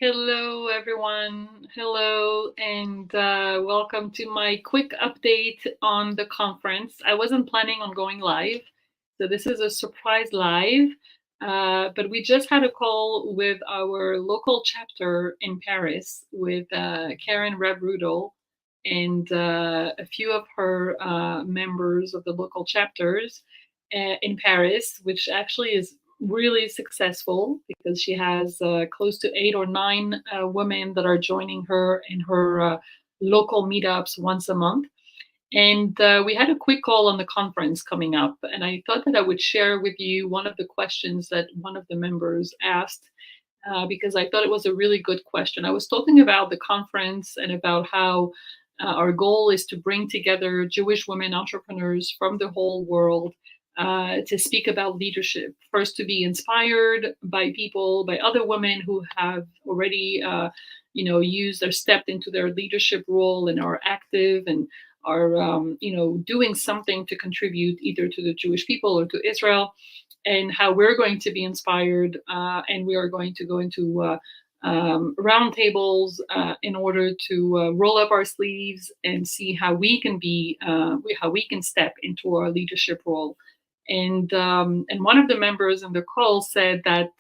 Hello, everyone. Hello, and welcome to my quick update on the conference. I wasn't planning on going live, so this is a surprise live. But we just had a call with our local chapter in Paris with Karen Rebrudel and a few of her members of the local chapters in Paris, which actually is really successful because she has close to 8 or 9 women that are joining her in her local meetups once a month. And we had a quick call on the conference coming up, and I thought that I would share with you one of the questions that one of the members asked. Because I thought it was a really good question. I was talking about the conference and about how our goal is to bring together Jewish women entrepreneurs from the whole world to speak about leadership. First, to be inspired by people, by other women who have already, used or stepped into their leadership role and are active and are, doing something to contribute either to the Jewish people or to Israel, and how we're going to be inspired, and we are going to go into roundtables in order to roll up our sleeves and see how we can how we can step into our leadership role. And one of the members in the call said that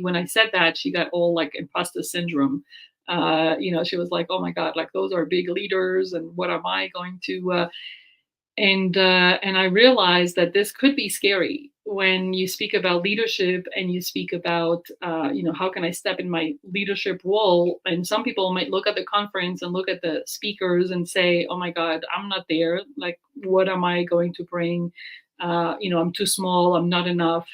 when I said that, she got all like imposter syndrome. She was like, "Oh my God, like those are big leaders, and what am I going to?" And I realized that this could be scary when you speak about leadership and you speak about how can I step in my leadership role. And some people might look at the conference and look at the speakers and say, "Oh my God, I'm not there. Like, what am I going to bring? I'm too small. I'm not enough."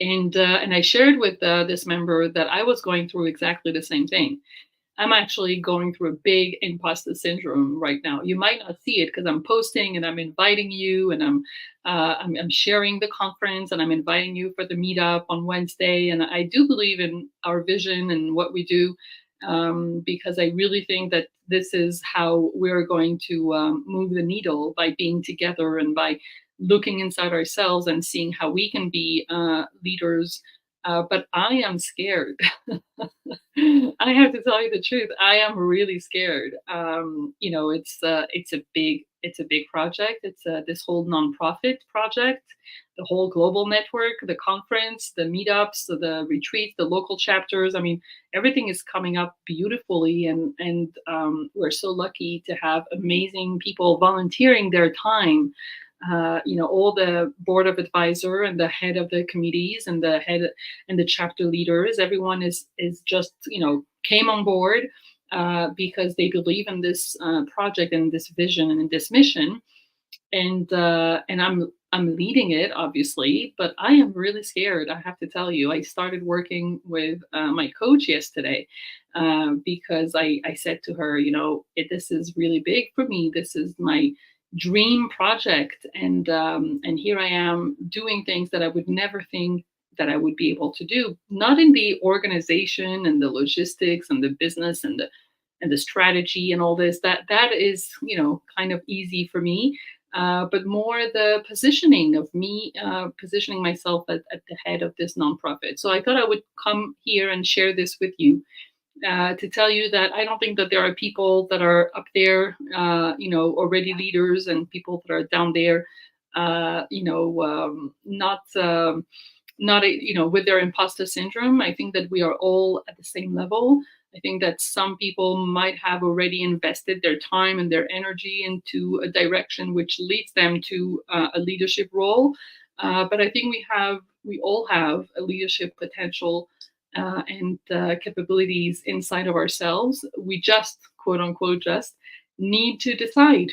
And I shared with this member that I was going through exactly the same thing. I'm actually going through a big imposter syndrome right now. You might not see it because I'm posting and I'm inviting you, and I'm sharing the conference, and I'm inviting you for the meetup on Wednesday. And I do believe in our vision and what we do, because I really think that this is how we're going to move the needle, by being together and by looking inside ourselves and seeing how we can be leaders. But I am scared. I have to tell you the truth. I am really scared. It's a big project. It's this whole nonprofit project, the whole global network, the conference, the meetups, the retreats, the local chapters. I mean, everything is coming up beautifully, and we're so lucky to have amazing people volunteering their time. All the board of advisor and the head of the committees and the head and the chapter leaders, everyone is just came on board because they believe in this project and this vision and this mission. And I'm leading it, obviously, but I am really scared. I have to tell you, I started working with my coach yesterday because I said to her, this is really big for me. This is my dream project, and here I am doing things that I would never think that I would be able to do. Not in the organization and the logistics and the business and the strategy and all this. That is kind of easy for me, but more the positioning of me, positioning myself at the head of this nonprofit. So I thought I would come here and share this with you, to tell you that I don't think that there are people that are up there, already leaders, and people that are down there, not with their imposter syndrome. I think that we are all at the same level. I think that some people might have already invested their time and their energy into a direction which leads them to a leadership role. But I think we all have a leadership potential and capabilities inside of ourselves. We just, quote unquote, just need to decide,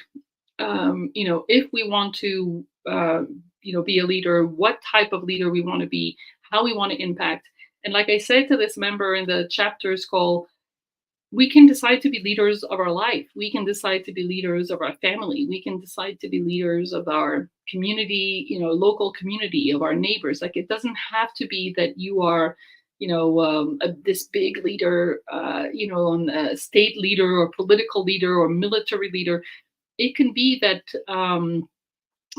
if we want to, be a leader, what type of leader we want to be, how we want to impact. And like I said to this member in the chapter's call, we can decide to be leaders of our life. We can decide to be leaders of our family. We can decide to be leaders of our community, local community, of our neighbors. Like, it doesn't have to be that you are, this big leader, on a state leader or political leader or military leader. It can be that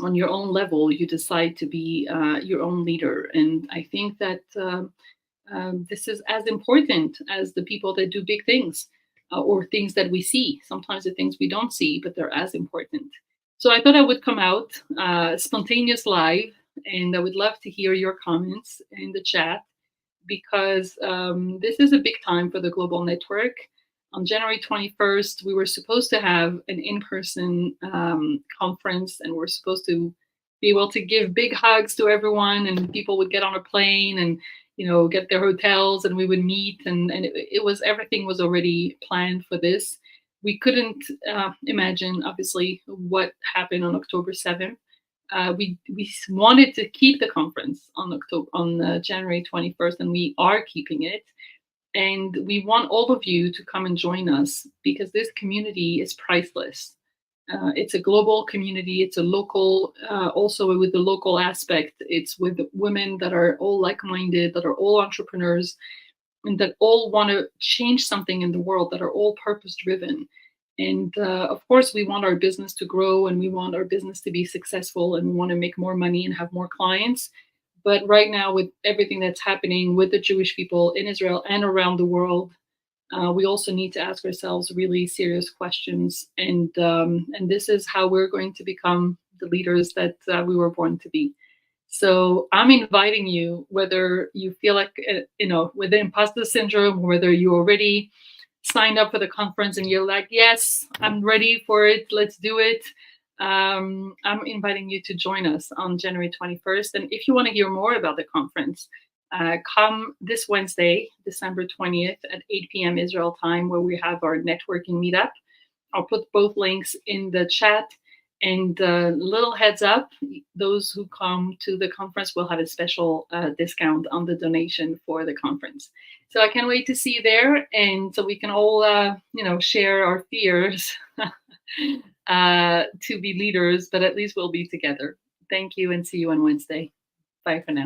on your own level, you decide to be your own leader. And I think that This is as important as the people that do big things or things that we see. Sometimes the things we don't see, but they're as important. So I thought I would come out spontaneous live, and I would love to hear your comments in the chat because this is a big time for the Global Network. On January 21st, we were supposed to have an in-person conference, and we're supposed to be able to give big hugs to everyone, and people would get on a plane and get their hotels, and we would meet, and it was everything was already planned for this. We couldn't imagine, obviously, what happened on October 7th. We wanted to keep the conference on January 21st, and we are keeping it. And we want all of you to come and join us because this community is priceless. It's a global community. It's a local, also with the local aspect. It's with women that are all like-minded, that are all entrepreneurs, and that all want to change something in the world, that are all purpose-driven. And of course, we want our business to grow, and we want our business to be successful, and we want to make more money and have more clients. But right now, with everything that's happening with the Jewish people in Israel and around the world, we also need to ask ourselves really serious questions. And this is how we're going to become the leaders that we were born to be. So I'm inviting you, whether you feel like, with the imposter syndrome, whether you already signed up for the conference and you're like, yes, I'm ready for it, let's do it. I'm inviting you to join us on January 21st. And if you want to hear more about the conference, come this Wednesday, December 20th at 8 p.m. Israel time, where we have our networking meetup. I'll put both links in the chat. And little heads up, those who come to the conference will have a special discount on the donation for the conference. So I can't wait to see you there. And so we can all, share our fears to be leaders, but at least we'll be together. Thank you and see you on Wednesday. Bye for now.